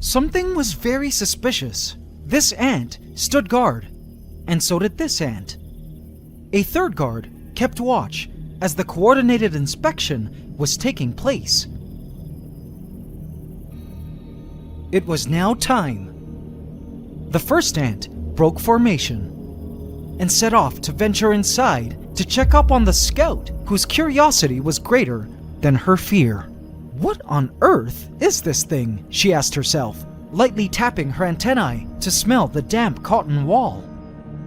Something was very suspicious. This ant stood guard, and so did this ant. A third guard kept watch as the coordinated inspection was taking place. It was now time. The first ant broke formation and set off to venture inside to check up on the scout, whose curiosity was greater than her fear. What on earth is this thing? She asked herself, lightly tapping her antennae to smell the damp cotton wall.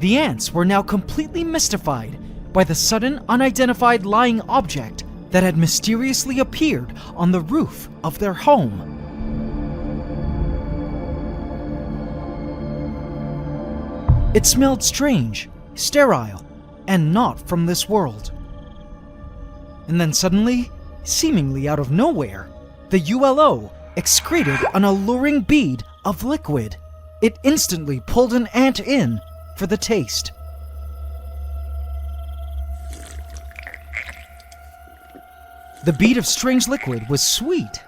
The ants were now completely mystified by the sudden unidentified lying object that had mysteriously appeared on the roof of their home. It smelled strange, sterile, and not from this world. And then suddenly, seemingly out of nowhere, the ULO excreted an alluring bead of liquid. It instantly pulled an ant in for the taste. The bead of strange liquid was sweet.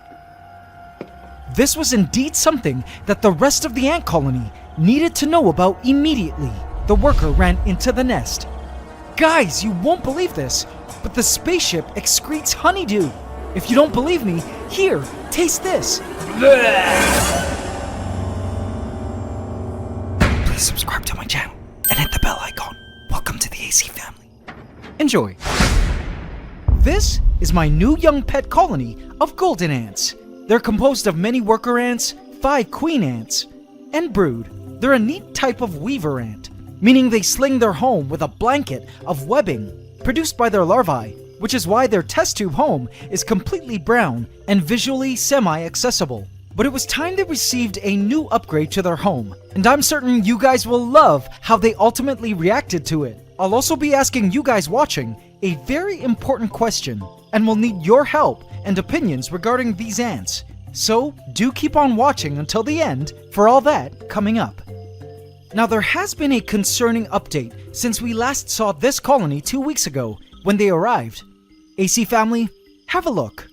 This was indeed something that the rest of the ant colony needed to know about immediately. The worker ran into the nest. Guys, you won't believe this, but the spaceship excretes honeydew. If you don't believe me, here, taste this. Please subscribe to my channel and hit the bell icon. Welcome to the AC family. Enjoy. This is my new young pet colony of golden ants. They're composed of many worker ants, 5 queen ants, and brood. They're a neat type of weaver ant, meaning they sling their home with a blanket of webbing produced by their larvae, which is why their test tube home is completely brown and visually semi-accessible. But it was time they received a new upgrade to their home, and I'm certain you guys will love how they ultimately reacted to it. I'll also be asking you guys watching a very important question, and will need your help and opinions regarding these ants. So do keep on watching until the end for all that coming up. Now, there has been a concerning update since we last saw this colony 2 weeks ago when they arrived. AC family, have a look.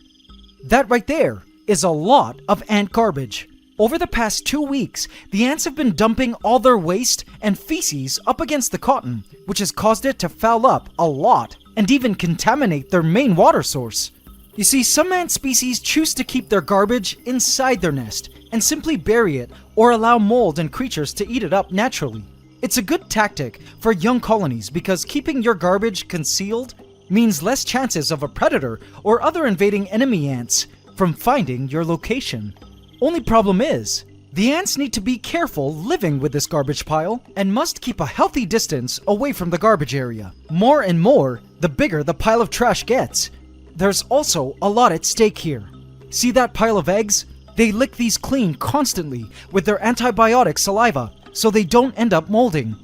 That right there is a lot of ant garbage. Over the past 2 weeks, the ants have been dumping all their waste and feces up against the cotton, which has caused it to foul up a lot and even contaminate their main water source. You see, some ant species choose to keep their garbage inside their nest and simply bury it or allow mold and creatures to eat it up naturally. It's a good tactic for young colonies because keeping your garbage concealed means less chances of a predator or other invading enemy ants from finding your location. Only problem is, the ants need to be careful living with this garbage pile and must keep a healthy distance away from the garbage area. More and more, the bigger the pile of trash gets. There's also a lot at stake here. See that pile of eggs? They lick these clean constantly with their antibiotic saliva so they don't end up molding.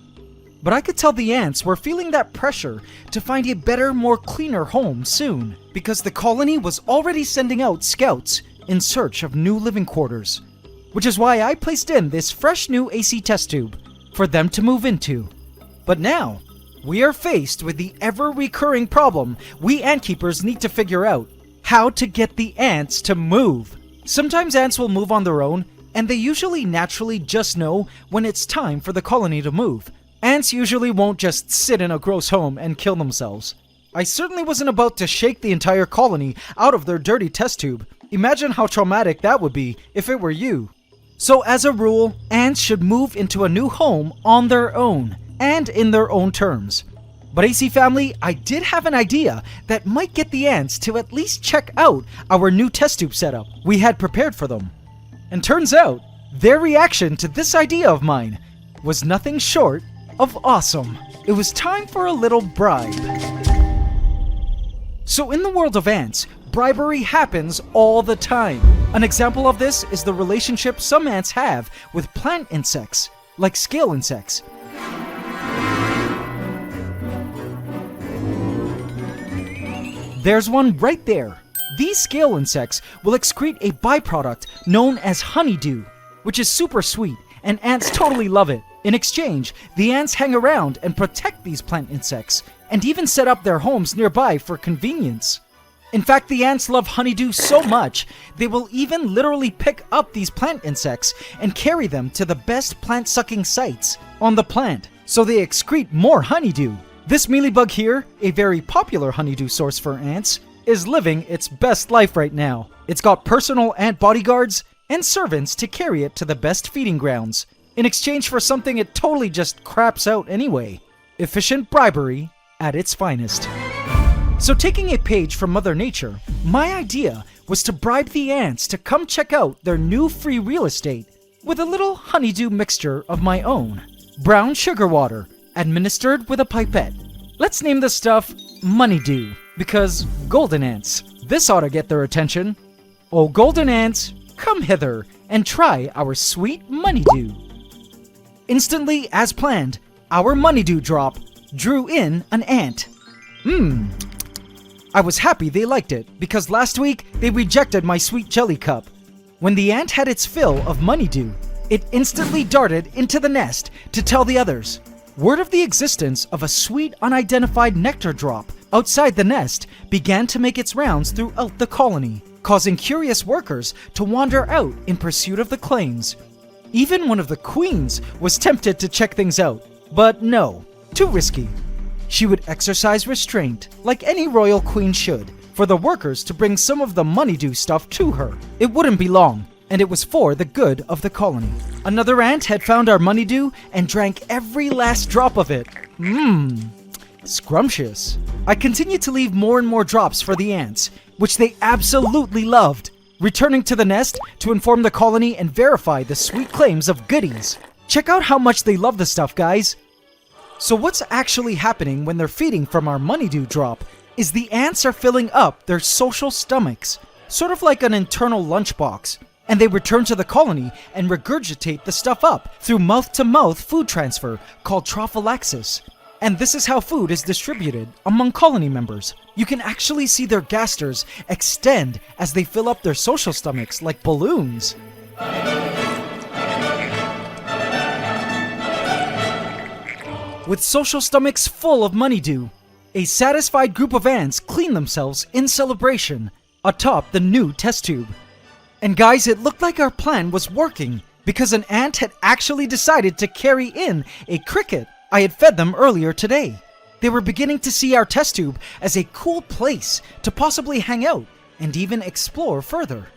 But I could tell the ants were feeling that pressure to find a better, more cleaner home soon, because the colony was already sending out scouts in search of new living quarters, which is why I placed in this fresh new AC test tube for them to move into. But now, we are faced with the ever-recurring problem we ant keepers need to figure out: how to get the ants to move. Sometimes ants will move on their own, and they usually naturally just know when it's time for the colony to move. Ants usually won't just sit in a gross home and kill themselves. I certainly wasn't about to shake the entire colony out of their dirty test tube. Imagine how traumatic that would be if it were you. So as a rule, ants should move into a new home on their own, and in their own terms. But AC family, I did have an idea that might get the ants to at least check out our new test tube setup we had prepared for them. And turns out, their reaction to this idea of mine was nothing short of awesome. It was time for a little bribe. So in the world of ants, bribery happens all the time. An example of this is the relationship some ants have with plant insects, like scale insects. There's one right there. These scale insects will excrete a byproduct known as honeydew, which is super sweet, and ants totally love it. In exchange, the ants hang around and protect these plant insects, and even set up their homes nearby for convenience. In fact, the ants love honeydew so much, they will even literally pick up these plant insects and carry them to the best plant-sucking sites on the plant, so they excrete more honeydew. This mealybug here, a very popular honeydew source for ants, is living its best life right now. It's got personal ant bodyguards and servants to carry it to the best feeding grounds, in exchange for something it totally just craps out anyway. Efficient bribery at its finest. So taking a page from Mother Nature, my idea was to bribe the ants to come check out their new free real estate with a little honeydew mixture of my own. Brown sugar water, administered with a pipette. Let's name the stuff Moneydew, because golden ants. This ought to get their attention. Oh, golden ants, come hither and try our sweet Moneydew. Instantly, as planned, our Moneydew drop drew in an ant. I was happy they liked it, because last week they rejected my sweet jelly cup. When the ant had its fill of Moneydew, it instantly darted into the nest to tell the others. Word of the existence of a sweet unidentified nectar drop outside the nest began to make its rounds throughout the colony, causing curious workers to wander out in pursuit of the claims. Even one of the queens was tempted to check things out, but no, too risky. She would exercise restraint, like any royal queen should, for the workers to bring some of the Moneydew stuff to her. It wouldn't be long, and it was for the good of the colony. Another ant had found our Moneydew and drank every last drop of it. Scrumptious. I continued to leave more and more drops for the ants, which they absolutely loved, returning to the nest to inform the colony and verify the sweet claims of goodies. Check out how much they love the stuff, guys. So what's actually happening when they're feeding from our Moneydew drop is the ants are filling up their social stomachs, sort of like an internal lunchbox, and they return to the colony and regurgitate the stuff up through mouth-to-mouth food transfer called trophallaxis. And this is how food is distributed among colony members. You can actually see their gasters extend as they fill up their social stomachs like balloons. With social stomachs full of Moneydew, a satisfied group of ants clean themselves in celebration atop the new test tube. And guys, it looked like our plan was working, because an ant had actually decided to carry in a cricket I had fed them earlier today. They were beginning to see our test tube as a cool place to possibly hang out and even explore further.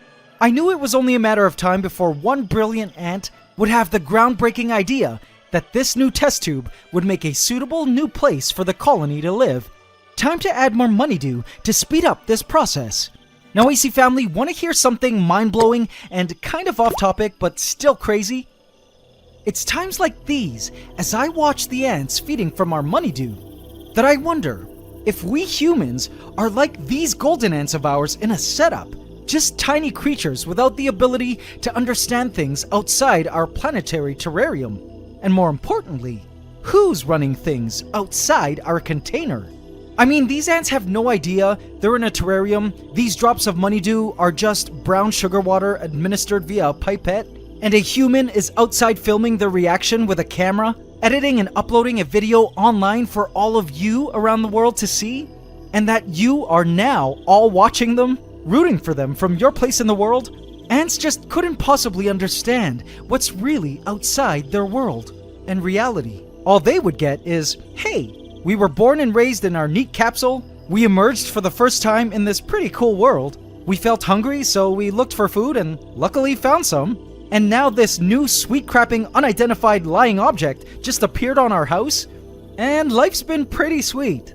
I knew it was only a matter of time before one brilliant ant would have the groundbreaking idea that this new test tube would make a suitable new place for the colony to live. Time to add more Moneydew to speed up this process. Now, AC family, want to hear something mind-blowing and kind of off-topic but still crazy? It's times like these, as I watch the ants feeding from our Moneydew, that I wonder if we humans are like these golden ants of ours in a setup, just tiny creatures without the ability to understand things outside our planetary terrarium. And more importantly, who's running things outside our container? I mean, these ants have no idea they're in a terrarium. These drops of Moneydew are just brown sugar water administered via a pipette, and a human is outside filming their reaction with a camera, editing and uploading a video online for all of you around the world to see, and that you are now all watching them, rooting for them from your place in the world. Ants just couldn't possibly understand what's really outside their world and reality. All they would get is, hey, we were born and raised in our neat capsule, we emerged for the first time in this pretty cool world, we felt hungry so we looked for food and luckily found some, and now this new sweet-crapping unidentified lying object just appeared on our house, and life's been pretty sweet.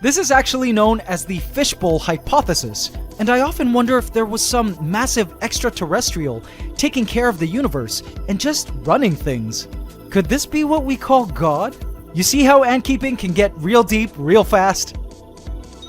This is actually known as the Fishbowl hypothesis, and I often wonder if there was some massive extraterrestrial taking care of the universe and just running things. Could this be what we call God? You see how ant keeping can get real deep real fast?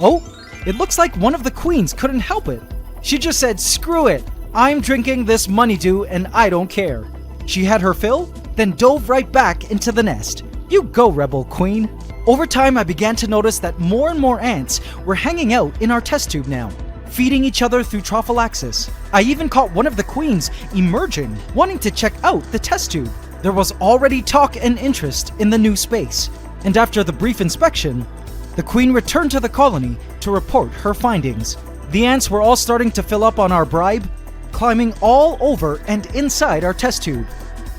Oh, it looks like one of the queens couldn't help it. She just said, screw it, I'm drinking this Moneydew and I don't care. She had her fill, then dove right back into the nest. You go, rebel queen. Over time, I began to notice that more and more ants were hanging out in our test tube now, feeding each other through trophallaxis. I even caught one of the queens emerging, wanting to check out the test tube. There was already talk and interest in the new space, and after the brief inspection, the queen returned to the colony to report her findings. The ants were all starting to fill up on our bribe, climbing all over and inside our test tube.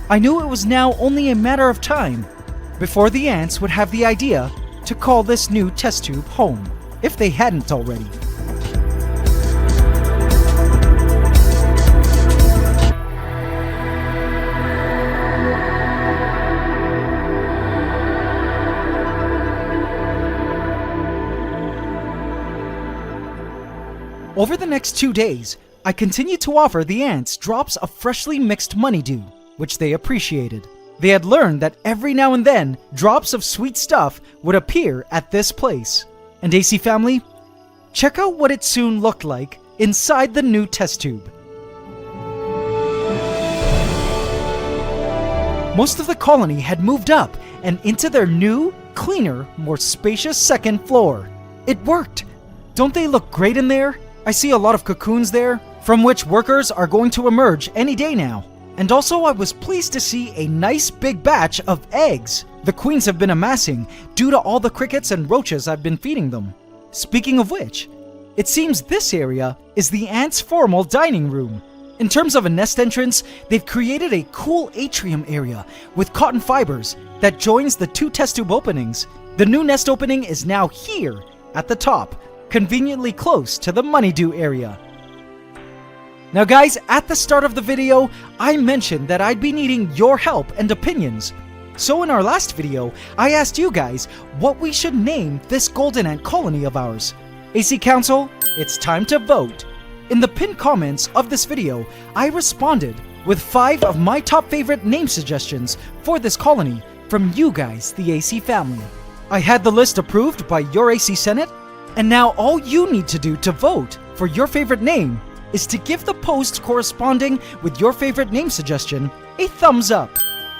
I knew it was now only a matter of time before the ants would have the idea to call this new test tube home, if they hadn't already. Over the next 2 days, I continued to offer the ants drops of freshly mixed money dew, which they appreciated. They had learned that every now and then, drops of sweet stuff would appear at this place. And AC family, check out what it soon looked like inside the new test tube. Most of the colony had moved up and into their new, cleaner, more spacious second floor. It worked! Don't they look great in there? I see a lot of cocoons there, from which workers are going to emerge any day now. And also I was pleased to see a nice big batch of eggs the queens have been amassing due to all the crickets and roaches I've been feeding them. Speaking of which, it seems this area is the ants' formal dining room. In terms of a nest entrance, they've created a cool atrium area with cotton fibers that joins the 2 test tube openings. The new nest opening is now here at the top, conveniently close to the money dew area. Now guys, at the start of the video, I mentioned that I'd be needing your help and opinions. So in our last video, I asked you guys what we should name this golden ant colony of ours. AC Council, it's time to vote. In the pinned comments of this video, I responded with 5 of my top favorite name suggestions for this colony from you guys, the AC family. I had the list approved by your AC Senate, and now all you need to do to vote for your favorite name is to give the post corresponding with your favorite name suggestion a thumbs up.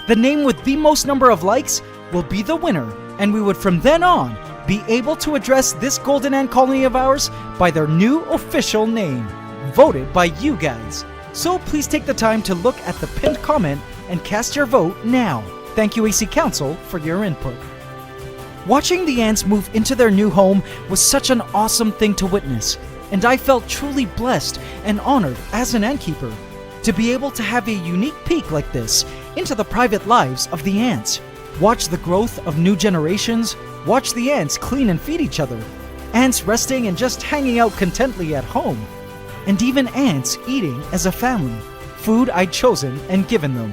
The name with the most number of likes will be the winner, and we would from then on be able to address this golden ant colony of ours by their new official name, voted by you guys. So please take the time to look at the pinned comment and cast your vote now. Thank you AC Council for your input. Watching the ants move into their new home was such an awesome thing to witness, and I felt truly blessed and honored as an ant keeper to be able to have a unique peek like this into the private lives of the ants. Watch the growth of new generations, watch the ants clean and feed each other, ants resting and just hanging out contently at home, and even ants eating as a family, food I'd chosen and given them.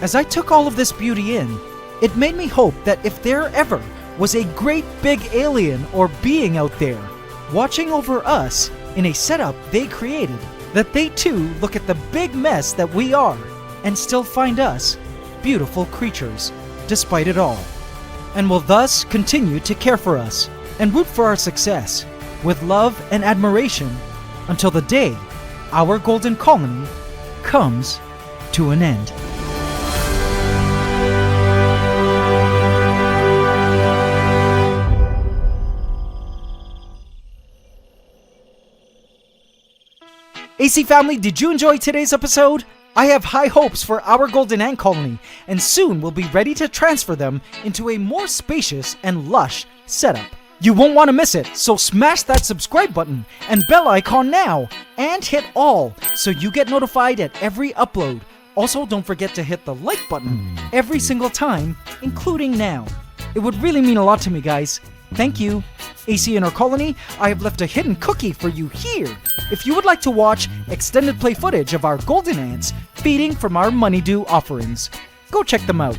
As I took all of this beauty in, it made me hope that if there ever was a great big alien or being out there watching over us in a setup they created, that they too look at the big mess that we are and still find us beautiful creatures despite it all, and will thus continue to care for us and root for our success with love and admiration until the day our golden colony comes to an end. AC family, did you enjoy today's episode? I have high hopes for our golden ant colony, and soon we'll be ready to transfer them into a more spacious and lush setup. You won't want to miss it, so smash that subscribe button and bell icon now, and hit all so you get notified at every upload. Also, don't forget to hit the like button every single time, including now. It would really mean a lot to me, guys. Thank you. AC in our colony, I have left a hidden cookie for you here if you would like to watch extended play footage of our golden ants feeding from our money dew offerings. Go check them out.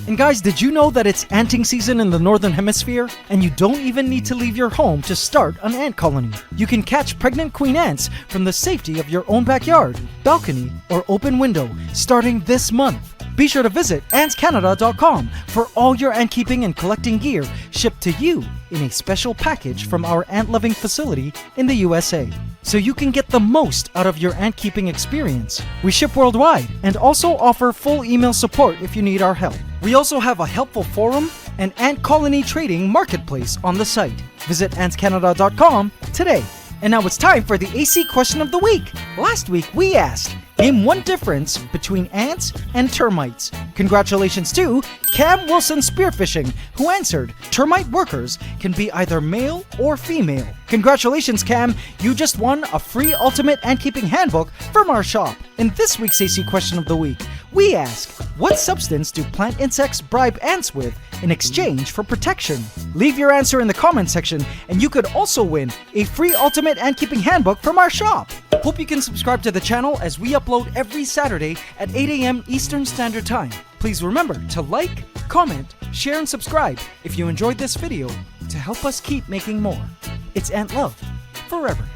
And guys, did you know that it's anting season in the Northern Hemisphere? And you don't even need to leave your home to start an ant colony. You can catch pregnant queen ants from the safety of your own backyard, balcony, or open window starting this month. Be sure to visit antscanada.com for all your ant keeping and collecting gear shipped to you in a special package from our ant-loving facility in the USA, so you can get the most out of your ant keeping experience. We ship worldwide and also offer full email support if you need our help. We also have a helpful forum and ant colony trading marketplace on the site. Visit antscanada.com today. And now it's time for the AC question of the week. Last week we asked, Name one difference between ants and termites. Congratulations to Cam Wilson Spearfishing, who answered, termite workers can be either male or female. Congratulations, Cam, you just won a free Ultimate Ant Keeping Handbook from our shop. In this week's AC Question of the Week, we ask, what substance do plant insects bribe ants with in exchange for protection? Leave your answer in the comment section, and you could also win a free Ultimate Ant Keeping Handbook from our shop. Hope you can subscribe to the channel as we upload every Saturday at 8 a.m. Eastern Standard Time. Please remember to like, comment, share, and subscribe if you enjoyed this video to help us keep making more. It's Ant Love forever.